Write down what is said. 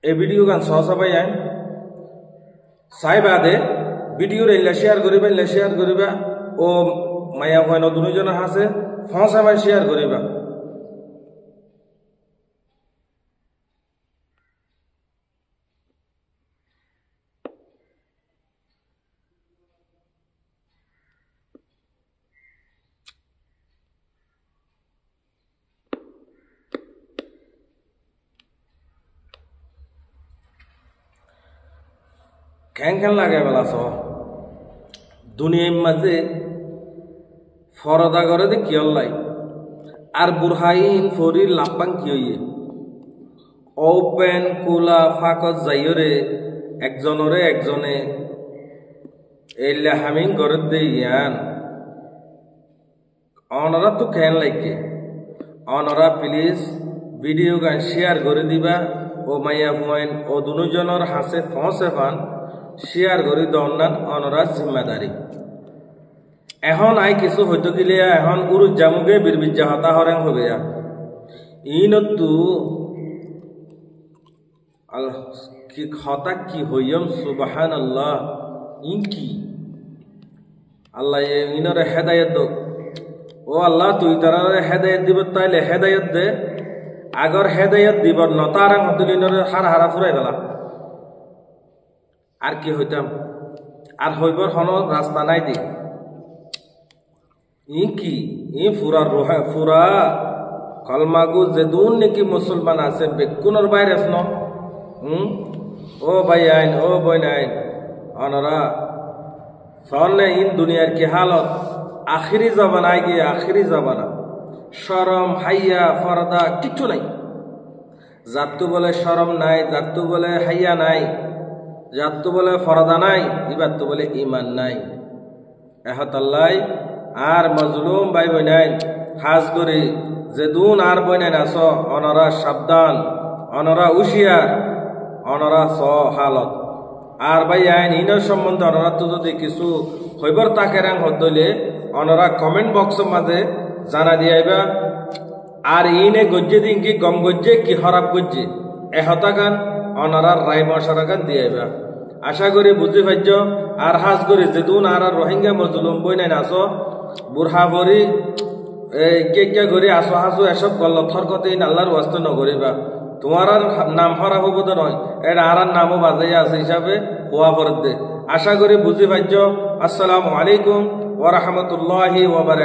এই ভিডিও গান সহসাবাই আইন সাইবাদে ভিডিও রেলা শেয়ার করিবা ও মায়া হয় দুজন হাসে ফসাবাই শেয়ার করিবা খ্যাং লাগে বেলা স দুনিয়ার মাঝে ফরদা করে দে কিয়ল্লাই আর বুরহাইন ফরির লাপাং কি হইয়ে ওপেন কুলা ফাকত যাইরে একজনে এলে হামিং করে দে ইয়ান অনরা তো খ্যান লাইকে অনরা প্লিজ ভিডিও গান শেয়ার করে দিবা ও মাইয়া হুয়াইন ও দুজনের হাসে ফসে ফান শেয়ার করে দন্নান অনরাজ জিম্মাদারি এখন আই কিছু হইতো গিলিয়া এখন উরু জামুগে বিরবিজ্জা হতা হরেং হবে ইনতু আল্লাহ কি হতা কি হইয়ম সুবহানাল্লাহ ইনকি আল্লাহ ইনরে হেদায়েত দো ও আল্লাহ তুই তারারে হেদায়েত দিব তাইলে হেদায়েত দে আগর হেদায়েত দিব নতারাং হতুলিনরে হারা ফুরাই গেলা আর কি হইতাম আর হইবার হন রাস্তা নাই দি ই কি ই ফুরা রোহা ফুরা কলমাগু যেদুন নাকি মুসলমান আছে বেকুনর বাইরে আসন ও ভাই আইন ও বই আইন অনরা সনে ইন দুনিয়ার কি হালত আখিরি জবানায় গিয়ে আখিরি জবানা শরম হাইয়া ফরদা কিচ্ছু নাই জাতু বলে শরম নাই জাতু বলে হাইয়া নাই জাতু বলে ফরদা নাই ইবাতু বলে ইমান নাই এহতাল্লাই আর মজলুম ভাই বইনাই খাস করে যেদুন আর বইনাই আস অনরা সাবধান অনরা উশিয়ার অনরা স হালত আর ভাই আইন ইনের সম্বন্ধে অনরা তো যদি কিছু হইবার তাকে রাং হতলে অনরা কমেন্ট বক্সের মাঝে জানা দিয়াইবা আর ইনে গজ্জে দিন কি গম গজ্জে কি হরাপ গজ্জে এহতা গান অনরার রায় মশারা গান দিয়াইবা আশা করি বুঝি পাইছ আর হাজ করি যেদুন আর রোহিঙ্গা মজলুম বই নাই নাচ বুড়হা ভরি কে ঘুরি আসো হাসো এসব করল থরকতে আল্লাহর ওয়াস্তে নগরিবা তোমার আর নাম হরা হবো তো নয় এটা আর নামও বাজাইয়া আছে হিসাবে হওয়া ফরত দে আশা করি বুঝি পাইছ আসসালামু আলাইকুম ওয়া রাহমাতুল্লাহি ওয়া বারাকাতুহু।